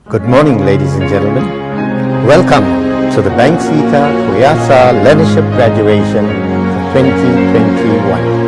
Good morning, ladies and gentlemen. Welcome to the BANKSETA Kuyasa Learnership Graduation for 2021.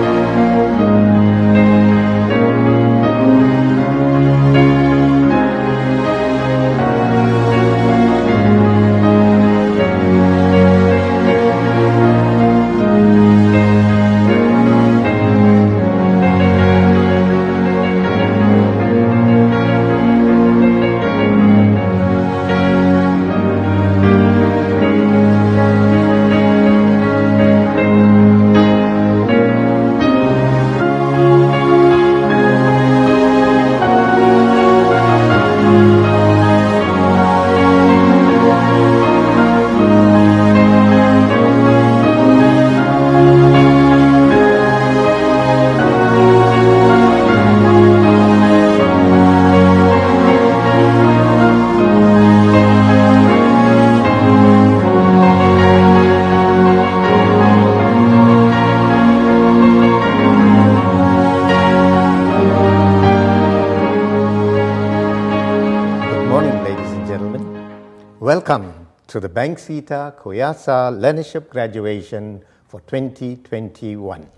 Welcome to the BANKSETA Kuyasa Learnership Graduation for 2021.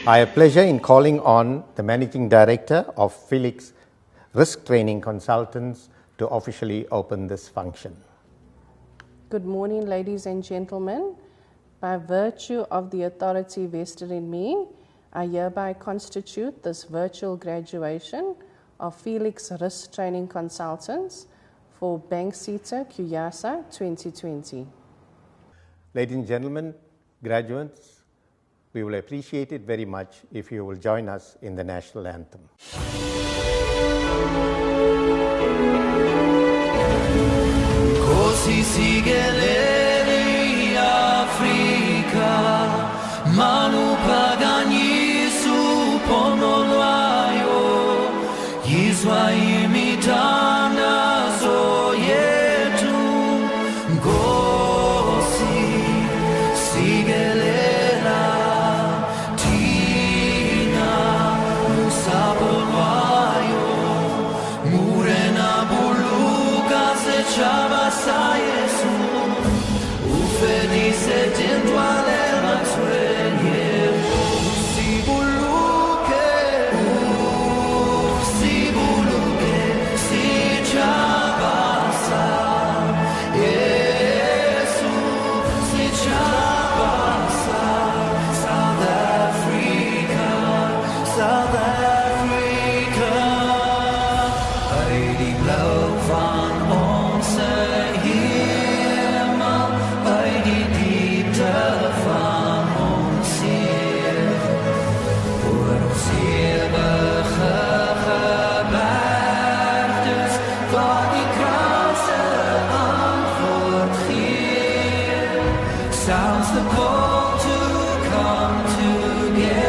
I have pleasure in calling on the Managing Director of Felix Risk Training Consultants to officially open this function. Good morning, ladies and gentlemen. By virtue of the authority vested in me, I hereby constitute this virtual graduation of Felix Risk Training Consultants for BANKSETA Kuyasa 2020. Ladies and gentlemen, graduates, we will appreciate it very much if you will join us in the national anthem. Così si geleri Africa, manu pagani su ponolayo, Yiswa imitana zoyetu, Gosi si geleri. Chavasa Yesu, ufelice tendwale matwenye, usibuluke, si chavasa, Yesu, si chavasa, South Africa, South Africa, Heidi Blau van sounds the call to come together,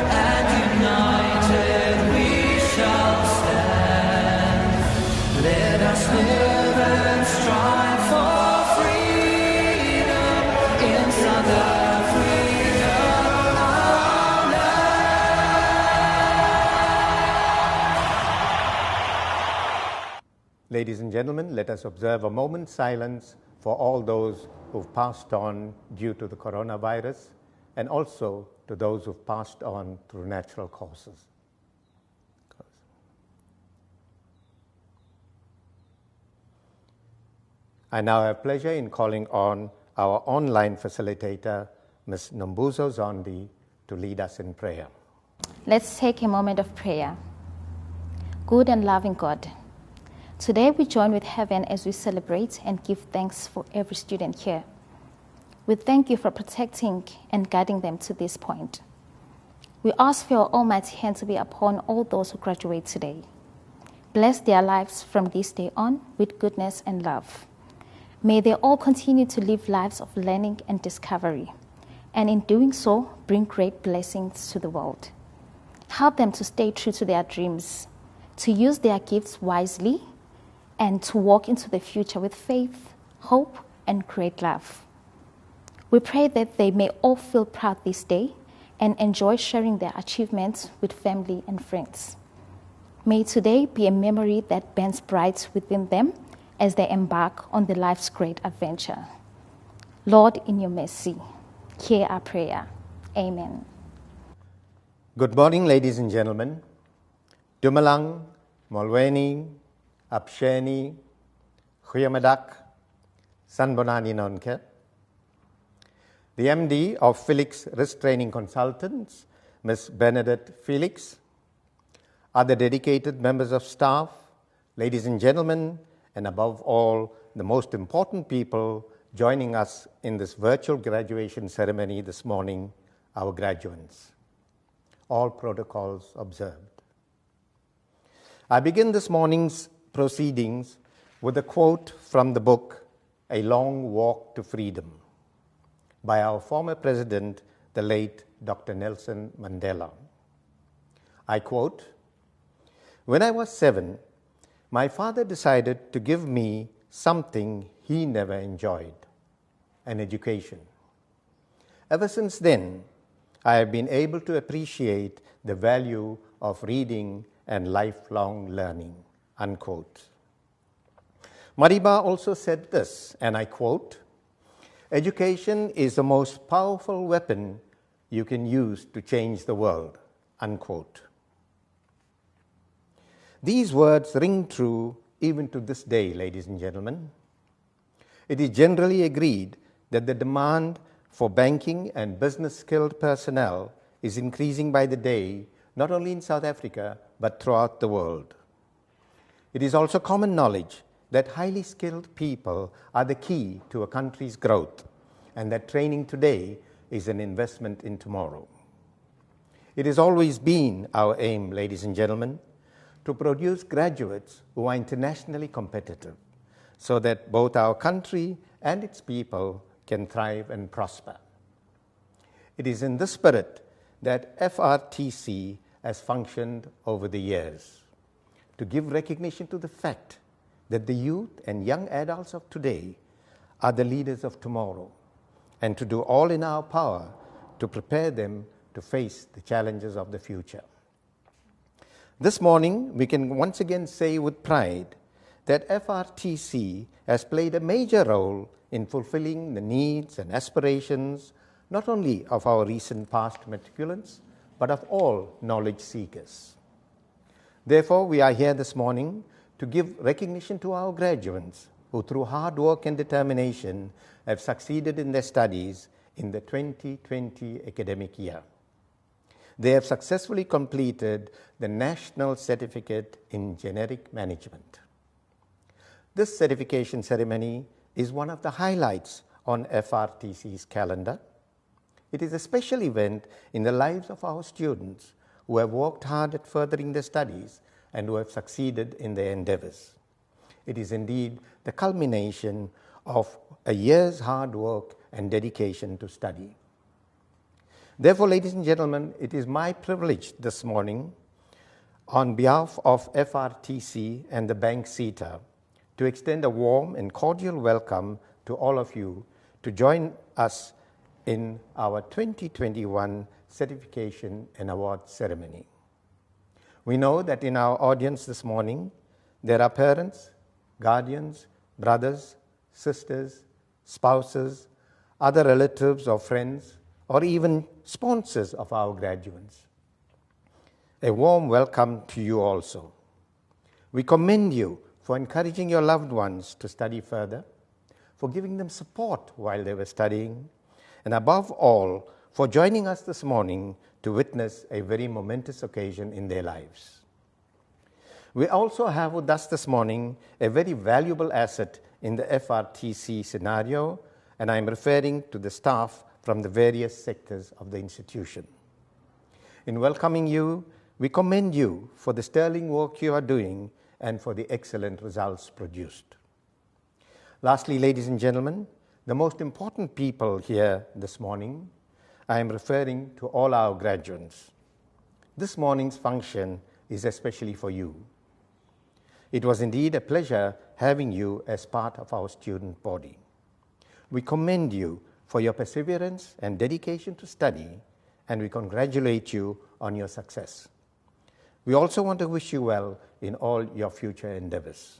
and united we shall stand. Let us live and strive for freedom in South Africa, our land. Ladies and gentlemen, let us observe a moment's silence for all those who've passed on due to the coronavirus, and also to those who've passed on through natural causes. I now have pleasure in calling on our online facilitator, Ms. Nombuzo Zondi, to lead us in prayer. Let's take a moment of prayer. Good and loving God, today we join with heaven as we celebrate and give thanks for every student here. We thank you for protecting and guiding them to this point. We ask for your almighty hand to be upon all those who graduate today. Bless their lives from this day on with goodness and love. May they all continue to live lives of learning and discovery, and in doing so, bring great blessings to the world. Help them to stay true to their dreams, to use their gifts wisely, and to walk into the future with faith, hope, and great love. We pray that they may all feel proud this day and enjoy sharing their achievements with family and friends. May today be a memory that burns bright within them as they embark on their life's great adventure. Lord, in your mercy, hear our prayer. Amen. Good morning, ladies and gentlemen. Dumalang, Molweni, Apsheni, Khuyamadak, Sanbonani Nonke. The MD of Felix Risk Training Consultants, Ms. Bernadette Felix, other dedicated members of staff, ladies and gentlemen, and above all, the most important people joining us in this virtual graduation ceremony this morning, our graduates. All protocols observed. I begin this morning's proceedings with a quote from the book, A Long Walk to Freedom, by our former president, the late Dr. Nelson Mandela. I quote, "When I was 7, my father decided to give me something he never enjoyed, an education. Ever since then, I have been able to appreciate the value of reading and lifelong learning," unquote. Mariba also said this, and I quote, "Education is the most powerful weapon you can use to change the world," unquote. These words ring true even to this day, ladies and gentlemen. It is generally agreed that the demand for banking and business-skilled personnel is increasing by the day, not only in South Africa, but throughout the world. It is also common knowledge that highly skilled people are the key to a country's growth, and that training today is an investment in tomorrow. It has always been our aim, ladies and gentlemen, to produce graduates who are internationally competitive, so that both our country and its people can thrive and prosper. It is in this spirit that FRTC has functioned over the years, to give recognition to the fact that the youth and young adults of today are the leaders of tomorrow, and to do all in our power to prepare them to face the challenges of the future. This morning, we can once again say with pride that FRTC has played a major role in fulfilling the needs and aspirations not only of our recent past matriculants, but of all knowledge seekers. Therefore, we are here this morning to give recognition to our graduates who, through hard work and determination, have succeeded in their studies in the 2020 academic year. They have successfully completed the National Certificate in Generic Management. This certification ceremony is one of the highlights on FRTC's calendar. It is a special event in the lives of our students who have worked hard at furthering their studies and who have succeeded in their endeavors. It is indeed the culmination of a year's hard work and dedication to study. Therefore, ladies and gentlemen, it is my privilege this morning, on behalf of FRTC and the BANKSETA, to extend a warm and cordial welcome to all of you to join us in our 2021 certification and award ceremony. We know that in our audience this morning, there are parents, guardians, brothers, sisters, spouses, other relatives or friends, or even sponsors of our graduates. A warm welcome to you also. We commend you for encouraging your loved ones to study further, for giving them support while they were studying, and above all, for joining us this morning to witness a very momentous occasion in their lives. We also have with us this morning a very valuable asset in the FRTC scenario, and I'm referring to the staff from the various sectors of the institution. In welcoming you, we commend you for the sterling work you are doing and for the excellent results produced. Lastly, ladies and gentlemen, the most important people here this morning, I am referring to all our graduates. This morning's function is especially for you. It was indeed a pleasure having you as part of our student body. We commend you for your perseverance and dedication to study, and we congratulate you on your success. We also want to wish you well in all your future endeavors.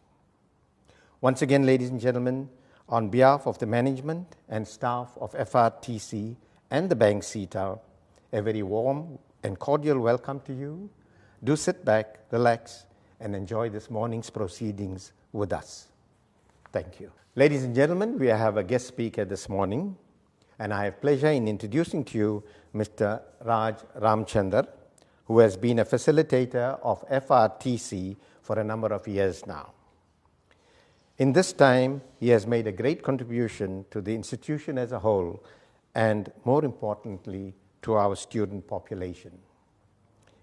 Once again, ladies and gentlemen, on behalf of the management and staff of FRTC and the BANKSETA, a very warm and cordial welcome to you. Do sit back, relax, and enjoy this morning's proceedings with us. Thank you. Ladies and gentlemen, we have a guest speaker this morning, and I have pleasure in introducing to you Mr. Raj Ramchandar, who has been a facilitator of FRTC for a number of years now. In this time, he has made a great contribution to the institution as a whole and, more importantly, to our student population.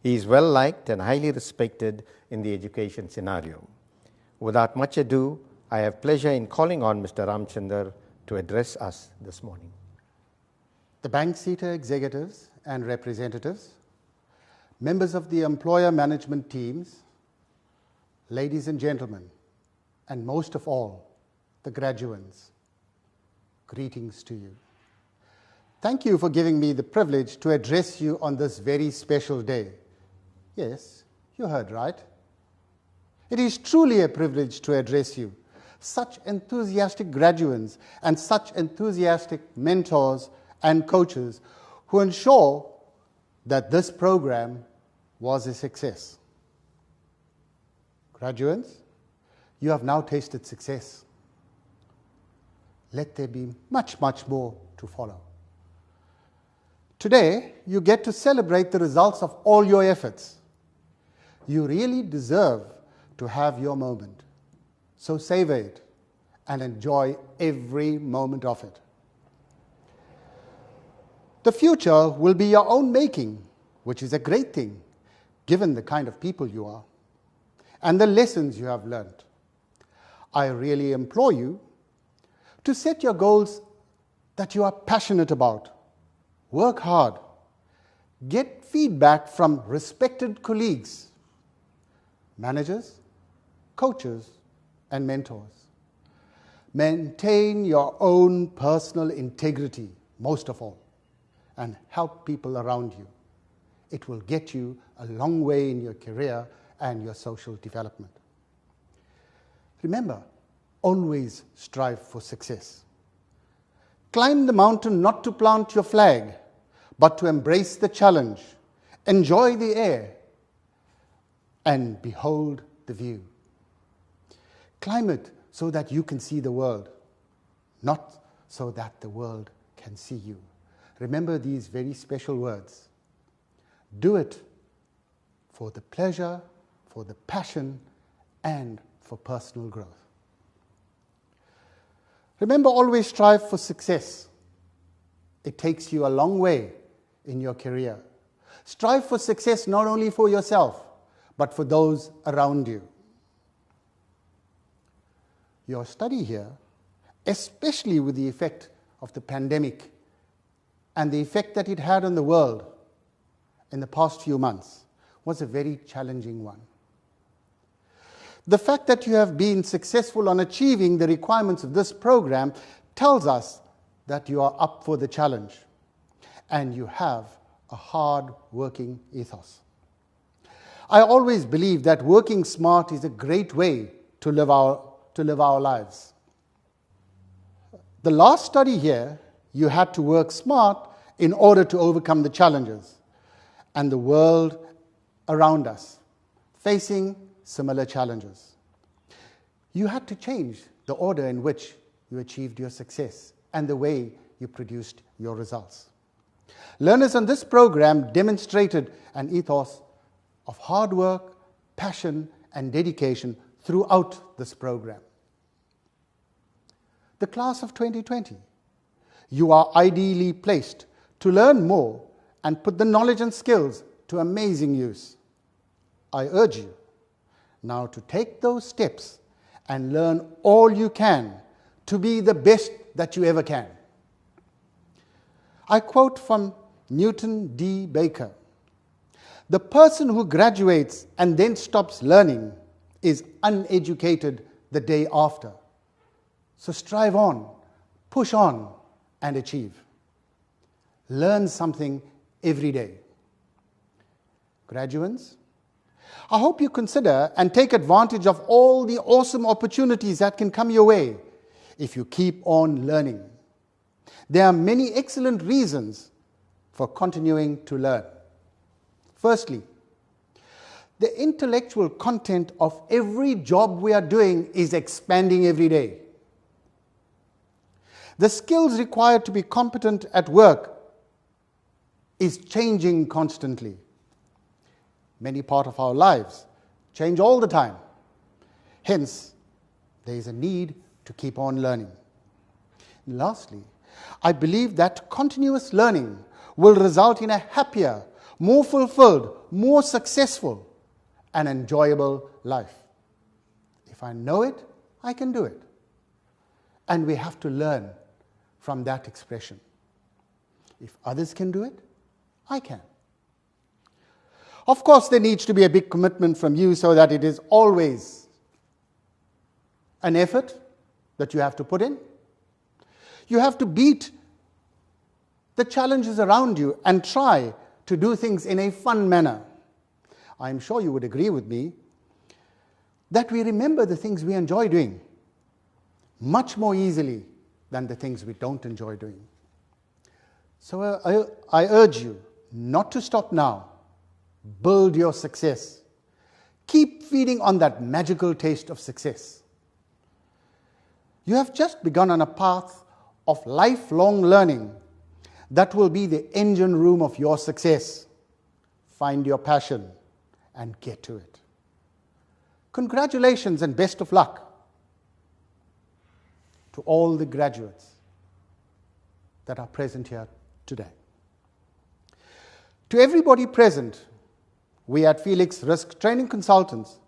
He is well liked and highly respected in the education scenario. Without much ado, I have pleasure in calling on Mr. Ramchandar to address us this morning. The BANKSETA executives and representatives, members of the employer management teams, ladies and gentlemen, and most of all, the graduates, greetings to you. Thank you for giving me the privilege to address you on this very special day. Yes, you heard right. It is truly a privilege to address you, such enthusiastic graduates and such enthusiastic mentors and coaches who ensure that this program was a success. Graduates, you have now tasted success. Let there be much, much more to follow. Today, you get to celebrate the results of all your efforts. You really deserve to have your moment. So savor it and enjoy every moment of it. The future will be your own making, which is a great thing, given the kind of people you are and the lessons you have learned. I really implore you to set your goals that you are passionate about. Work hard. Get feedback from respected colleagues, managers, coaches, and mentors. Maintain your own personal integrity, most of all, and help people around you. It will get you a long way in your career and your social development. Remember, always strive for success. Climb the mountain not to plant your flag, but to embrace the challenge, enjoy the air, and behold the view. Climb it so that you can see the world, not so that the world can see you. Remember these very special words. Do it for the pleasure, for the passion, and for personal growth. Remember, always strive for success. It takes you a long way in your career. Strive for success not only for yourself, but for those around you. Your study here, especially with the effect of the pandemic and the effect that it had on the world in the past few months, was a very challenging one. The fact that you have been successful on achieving the requirements of this program tells us that you are up for the challenge and you have a hard-working ethos. I always believe that working smart is a great way to live our lives. The last study here, you had to work smart in order to overcome the challenges and the world around us facing similar challenges. You had to change the order in which you achieved your success and the way you produced your results. Learners on this program demonstrated an ethos of hard work, passion, and dedication throughout this program. The class of 2020, you are ideally placed to learn more and put the knowledge and skills to amazing use. I urge you, now to take those steps and learn all you can to be the best that you ever can. I quote from Newton D. Baker, "The person who graduates and then stops learning is uneducated the day after." So strive on, push on, and achieve. Learn something every day. Graduates, I hope you consider and take advantage of all the awesome opportunities that can come your way if you keep on learning. There are many excellent reasons for continuing to learn. Firstly, the intellectual content of every job we are doing is expanding every day. The skills required to be competent at work is changing constantly. Many parts of our lives change all the time. Hence, there is a need to keep on learning. And lastly, I believe that continuous learning will result in a happier, more fulfilled, more successful, and enjoyable life. If I know it, I can do it. And we have to learn from that expression. If others can do it, I can. Of course, there needs to be a big commitment from you so that it is always an effort that you have to put in. You have to beat the challenges around you and try to do things in a fun manner. I'm sure you would agree with me that we remember the things we enjoy doing much more easily than the things we don't enjoy doing. So I urge you not to stop now. Build your success. Keep feeding on that magical taste of success. You have just begun on a path of lifelong learning that will be the engine room of your success. Find your passion and get to it. Congratulations and best of luck to all the graduates that are present here today. To everybody present, we at Felix Risk Training Consultants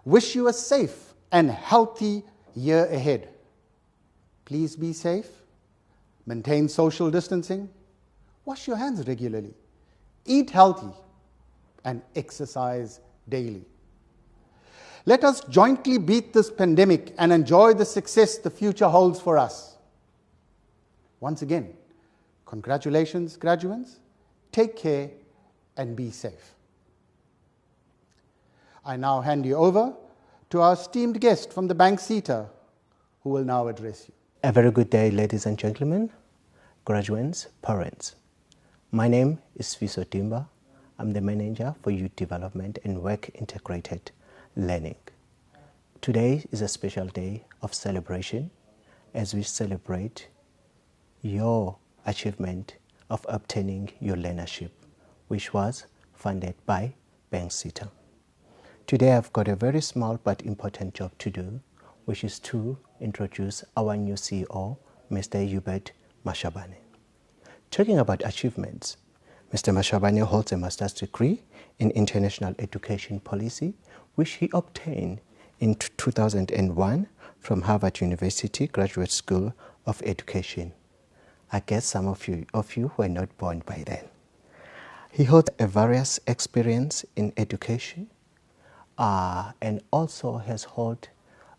wish you a safe and healthy year ahead. Please be safe, maintain social distancing, wash your hands regularly, eat healthy, and exercise daily. Let us jointly beat this pandemic and enjoy the success the future holds for us. Once again, congratulations, graduates. Take care and be safe. I now hand you over to our esteemed guest from the BANKSETA, who will now address you. A very good day, ladies and gentlemen, graduates, parents. My name is Fiso Timba. I'm the manager for Youth Development and Work Integrated Learning. Today is a special day of celebration as we celebrate your achievement of obtaining your learnership, which was funded by BANKSETA. Today I've got a very small but important job to do, which is to introduce our new CEO, Mr. Hubert Mashabane. Talking about achievements, Mr. Mashabane holds a master's degree in international education policy, which he obtained in 2001 from Harvard University Graduate School of Education. I guess some of you were not born by then. He holds a various experience in education and also has held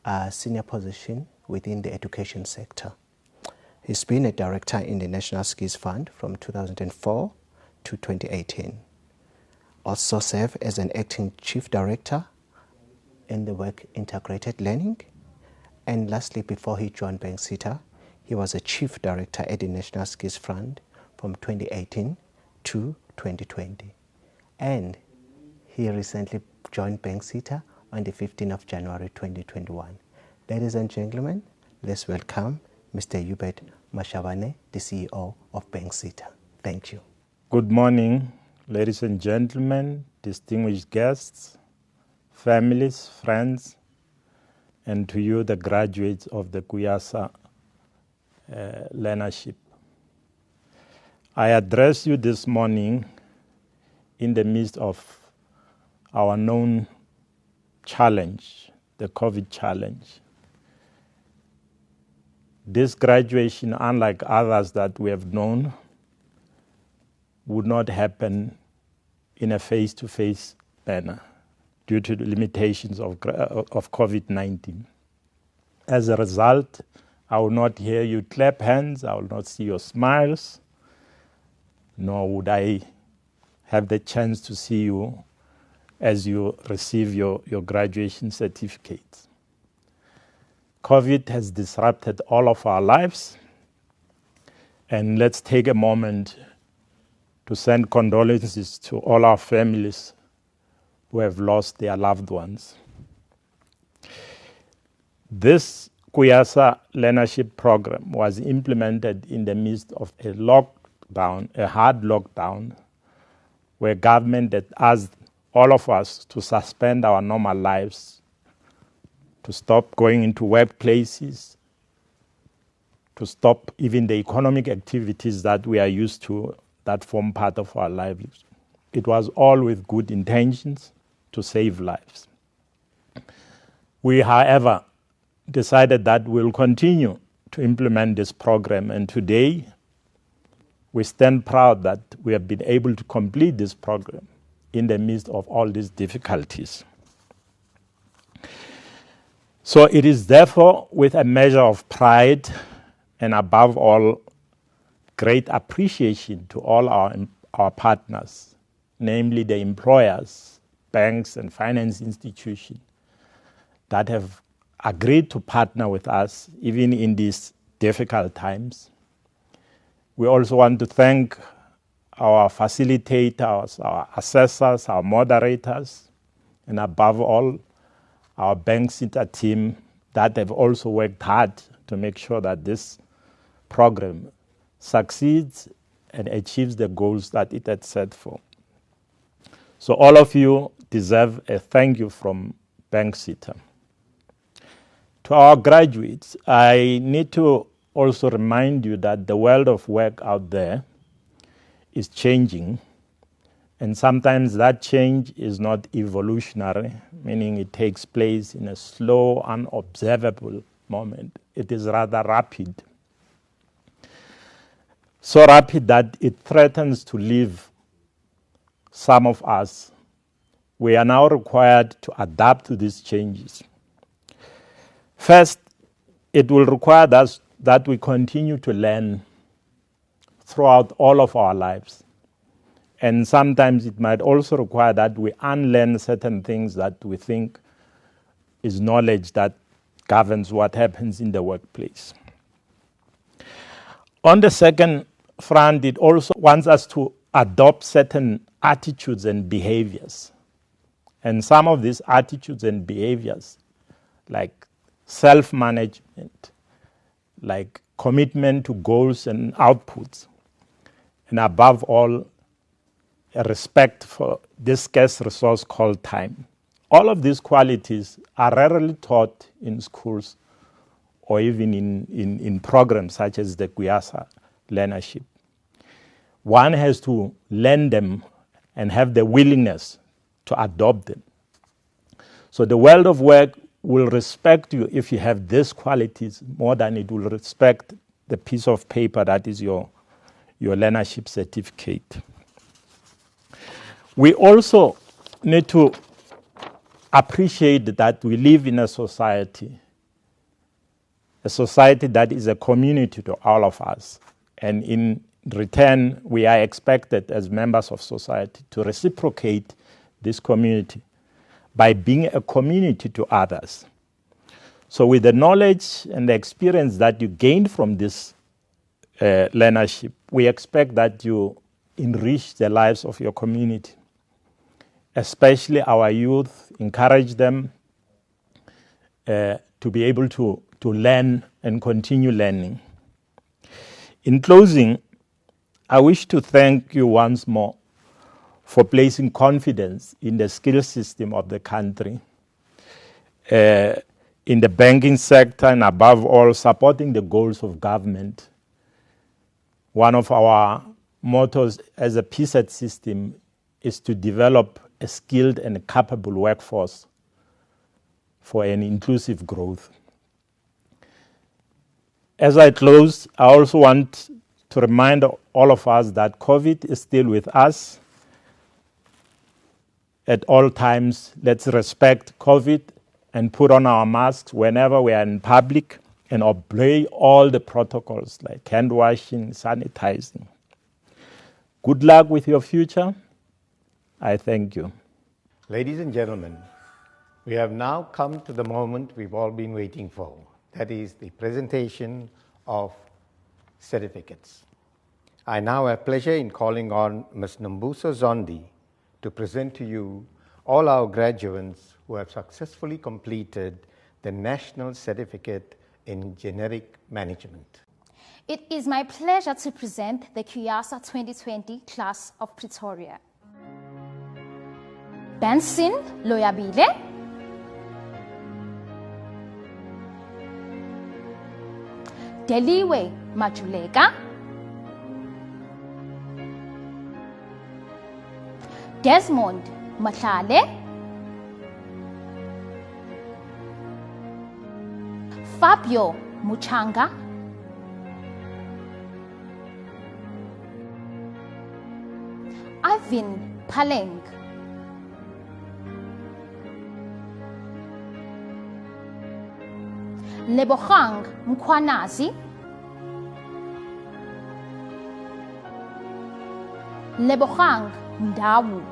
a senior position within the education sector. He's been a director in the National Skills Fund from 2004 to 2018. Also served as an acting chief director in the Work Integrated Learning. And lastly, before he joined BANKSETA, he was a chief director at the National Skills Fund from 2018 to 2020. And he recently joined BANKSETA on the 15th of January 2021. Ladies and gentlemen, let's welcome Mr. Hubert Mashabane, the CEO of BANKSETA. Thank you. Good morning, ladies and gentlemen, distinguished guests, families, friends, and to you, the graduates of the Kuyasa learnership. I address you this morning in the midst of our known challenge, the COVID challenge. This graduation, unlike others that we have known, would not happen in a face-to-face manner due to the limitations of COVID-19. As a result, I will not hear you clap hands, I will not see your smiles, nor would I have the chance to see you as you receive your graduation certificates. COVID has disrupted all of our lives, and let's take a moment to send condolences to all our families who have lost their loved ones. This Kuyasa learnership program was implemented in the midst of a lockdown, a hard lockdown, where government had asked all of us to suspend our normal lives, to stop going into workplaces, to stop even the economic activities that we are used to that form part of our lives. It was all with good intentions to save lives. We, however, decided that we'll continue to implement this program, and today we stand proud that we have been able to complete this program in the midst of all these difficulties. So it is therefore with a measure of pride and above all, great appreciation to all our partners, namely the employers, banks and finance institutions that have agreed to partner with us even in these difficult times. We also want to thank our facilitators, our assessors, our moderators, and above all, our BANKSETA team that have also worked hard to make sure that this program succeeds and achieves the goals that it had set for. So all of you deserve a thank you from BANKSETA. To our graduates, I need to also remind you that the world of work out there is changing, and sometimes that change is not evolutionary, meaning it takes place in a slow, unobservable moment. It is rather rapid. So rapid that it threatens to leave some of us. We are now required to adapt to these changes. First, it will require us that we continue to learn throughout all of our lives. And sometimes it might also require that we unlearn certain things that we think is knowledge that governs what happens in the workplace. On the second front, it also wants us to adopt certain attitudes and behaviors. And some of these attitudes and behaviors, like self-management, like commitment to goals and outputs, and above all, a respect for this scarce resource called time. All of these qualities are rarely taught in schools or even in programs such as the Kuyasa learnership. One has to learn them and have the willingness to adopt them. So the world of work will respect you if you have these qualities more than it will respect the piece of paper that is your learnership certificate. We also need to appreciate that we live in a society that is a community to all of us. And in return, we are expected as members of society to reciprocate this community by being a community to others. So with the knowledge and the experience that you gain from this learnership, we expect that you enrich the lives of your community, especially our youth, encourage them to be able to learn and continue learning. In closing, I wish to thank you once more for placing confidence in the skill system of the country, in the banking sector, and above all, supporting the goals of government. One of our mottos as a PSET system is to develop a skilled and capable workforce for an inclusive growth. As I close, I also want to remind all of us that COVID is still with us. At all times, let's respect COVID and put on our masks whenever we are in public and obey all the protocols like hand washing, sanitizing. Good luck with your future. I thank you. Ladies and gentlemen, we have now come to the moment we've all been waiting for. That is the presentation of certificates. I now have pleasure in calling on Ms. Nombuso Zondi to present to you all our graduates who have successfully completed the National Certificate in Generic Management. It is my pleasure to present the Kuyasa 2020 class of Pretoria. Benson Loyabile, Deliwe Majulega, Desmond Matlale, Fabio Muchanga, Ivan Paleng, Lebohang Mkwanazi, Lebohang Ndawu,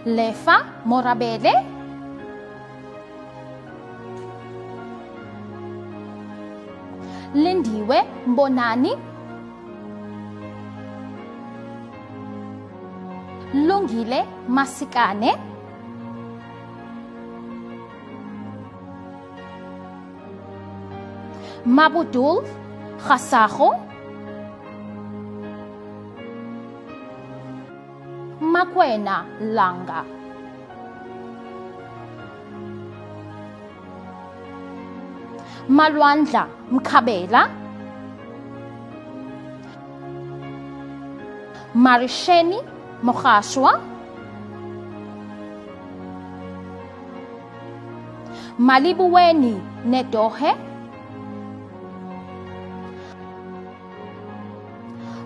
Lefa Morabele, Lindiwe Mbonani, Lungile Masikane, Mabudul Khasaho, Makwena Langa, Malwandla Mkabela, Marisheni Mokhashwa, Malibuweni Nedohe,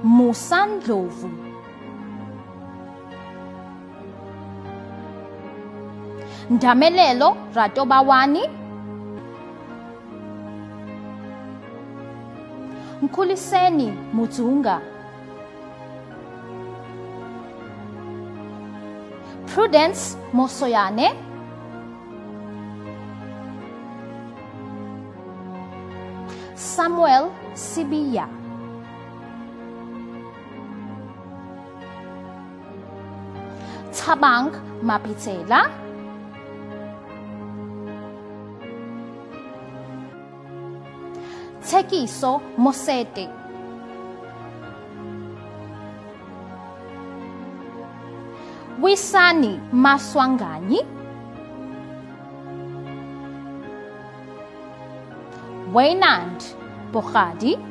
Musandlovu, Ndamelelo Ratobawani, Nkuliseni Mutunga, Prudence Mosoyane, Samuel Sibiya, Tabang Mapitela, Tekiso Mosete, Wisani Maswangani, Waynand Bokhadi.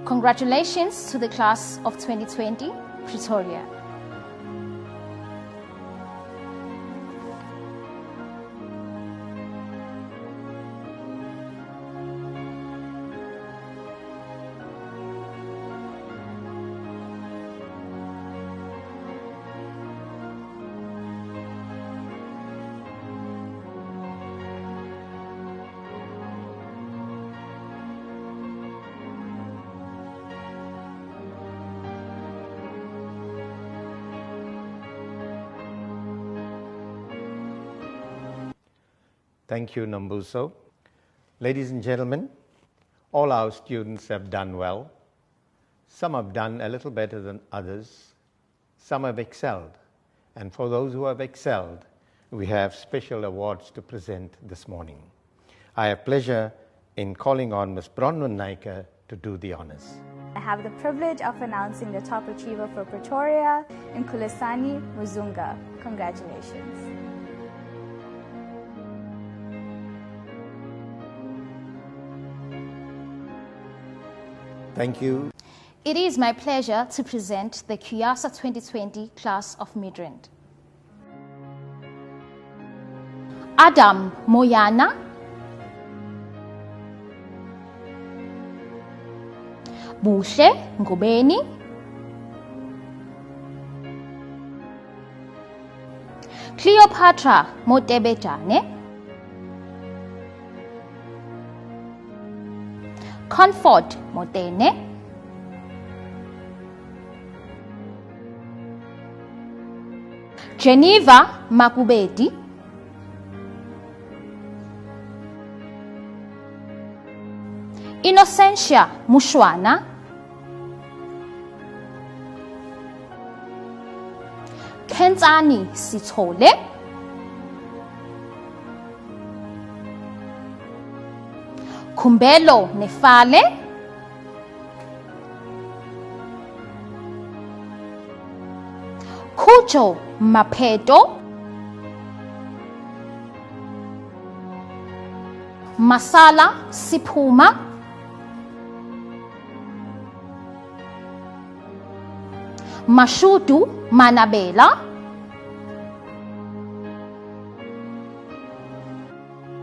Congratulations to the class of 2020, Pretoria. Thank you, Nombuso. Ladies and gentlemen, all our students have done well. Some have done a little better than others. Some have excelled. And for those who have excelled, we have special awards to present this morning. I have pleasure in calling on Ms. Bronwyn Naika to do the honors. I have the privilege of announcing the top achiever for Pretoria, Nkulisani Muzunga. Congratulations. Thank you. It is my pleasure to present the Kuyasa 2020 class of Midrand. Adam Moyana, Buhle Ngobeni, Cleopatra Motebetane, Comfort Motene, Geneva Makubedi, Innocentia Mushwana, Kenzani Sithole, Kumbelo Nefale, Kucho Mapeto, Masala Sipuma, Mashutu Manabela,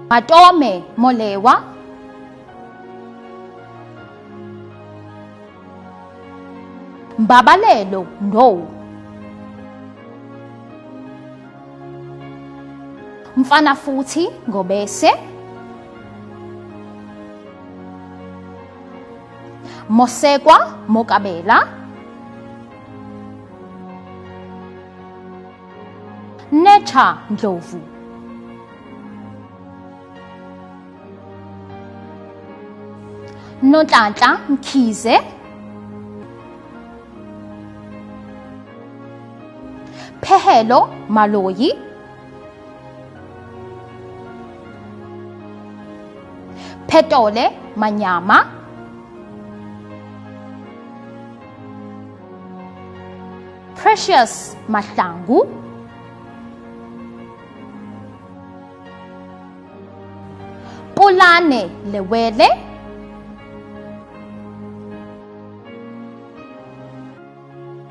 Matome Molewa, Babalelo No, Mfanafuthi Ngobese, Mosekwa Mokabela, Necha Ndlovu, Notantla Mkhize, Phehelo Maloyi, Petole Manyama, Precious Mahlangu, Polane Lewele,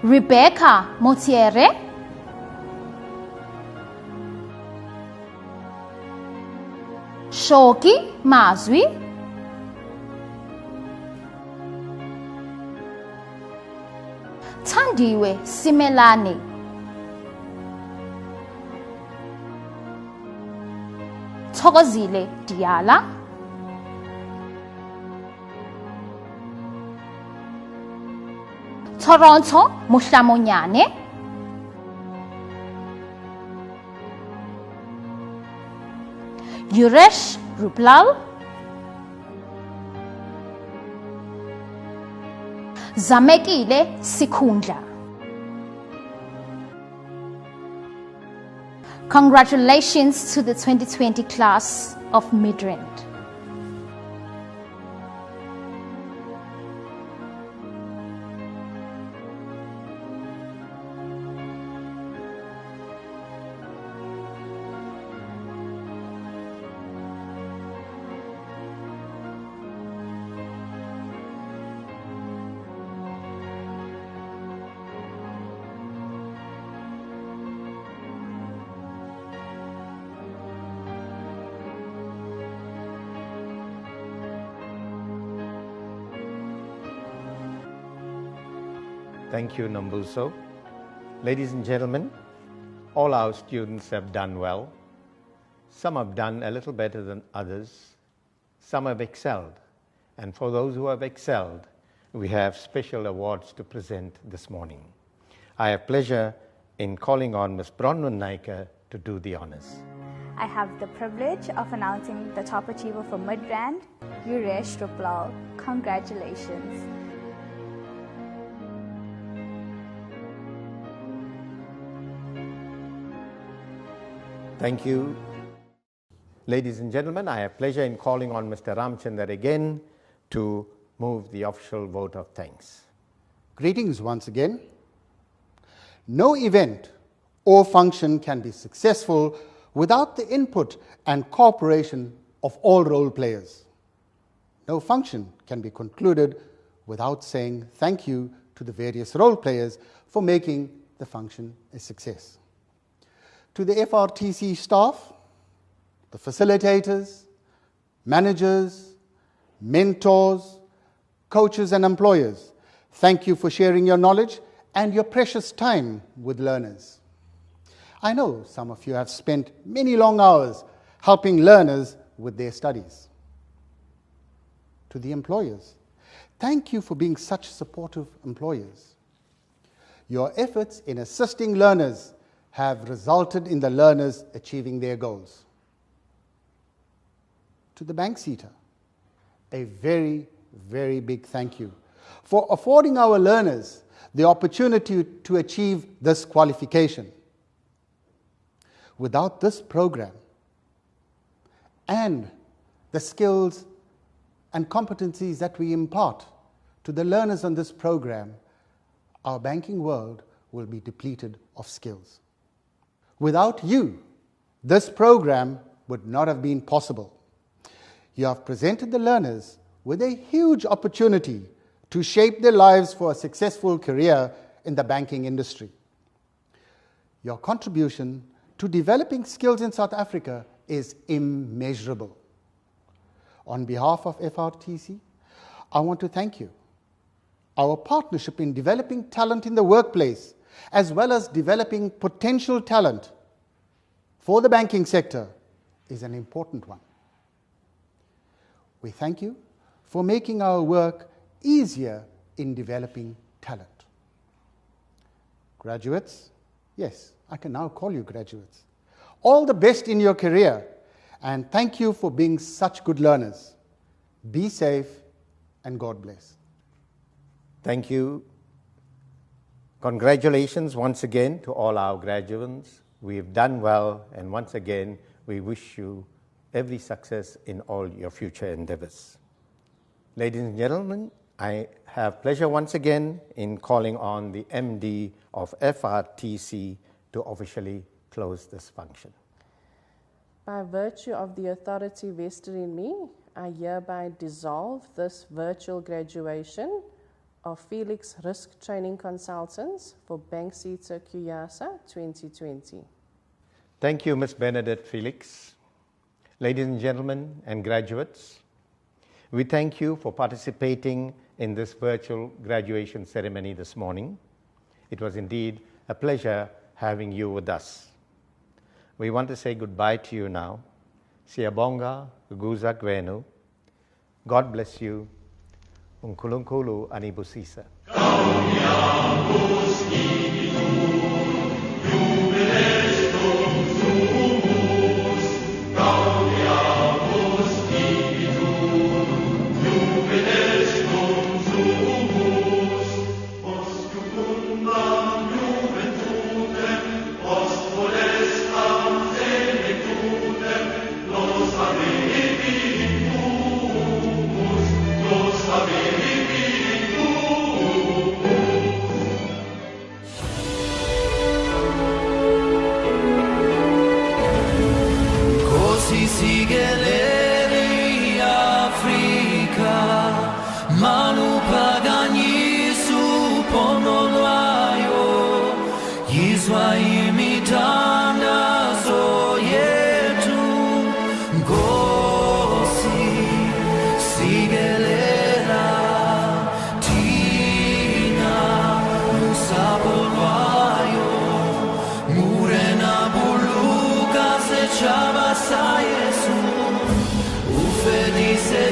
Rebecca Motiere, Shoki Mazwi, Thandiwe Simelane, Thokozile Diala, Toronto Mushamonyane, Yuresh Ruplal, Zamekile Sikundla. Congratulations to the 2020 class of Midrand. Thank you, Nambuso. Ladies and gentlemen, all our students have done well. Some have done a little better than others. Some have excelled. And for those who have excelled, we have special awards to present this morning. I have pleasure in calling on Ms. Bronwyn Naika to do the honors. I have the privilege of announcing the top achiever for Midrand, Yuresh Ruplal. Congratulations. Thank you. Ladies and gentlemen, I have pleasure in calling on Mr. Ramchandar again to move the official vote of thanks. Greetings once again. No event or function can be successful without the input and cooperation of all role players. No function can be concluded without saying thank you to the various role players for making the function a success. To the FRTC staff, the facilitators, managers, mentors, coaches and employers, thank you for sharing your knowledge and your precious time with learners. I know some of you have spent many long hours helping learners with their studies. To the employers, thank you for being such supportive employers. Your efforts in assisting learners have resulted in the learners achieving their goals. To the BANKSETA, a very, very big thank you for affording our learners the opportunity to achieve this qualification. Without this program and the skills and competencies that we impart to the learners on this program, our banking world will be depleted of skills. Without you, this program would not have been possible. You have presented the learners with a huge opportunity to shape their lives for a successful career in the banking industry. Your contribution to developing skills in South Africa is immeasurable. On behalf of FRTC, I want to thank you. Our partnership in developing talent in the workplace, as well as developing potential talent for the banking sector, is an important one. We thank you for making our work easier in developing talent. Graduates, yes, I can now call you graduates. All the best in your career, and thank you for being such good learners. Be safe, and God bless. Thank you. Congratulations once again to all our graduates. We've done well, and once again, we wish you every success in all your future endeavors. Ladies and gentlemen, I have pleasure once again in calling on the MD of FRTC to officially close this function. By virtue of the authority vested in me, I hereby dissolve this virtual graduation of Felix Risk Training Consultants for BANKSETA Kuyasa 2020. Thank you, Ms. Bernadette Felix. Ladies and gentlemen and graduates, we thank you for participating in this virtual graduation ceremony this morning. It was indeed a pleasure having you with us. We want to say goodbye to you now. Siyabonga, Guguza Gwenu. God bless you. Unkulunkulu anibusisa. Ufedi se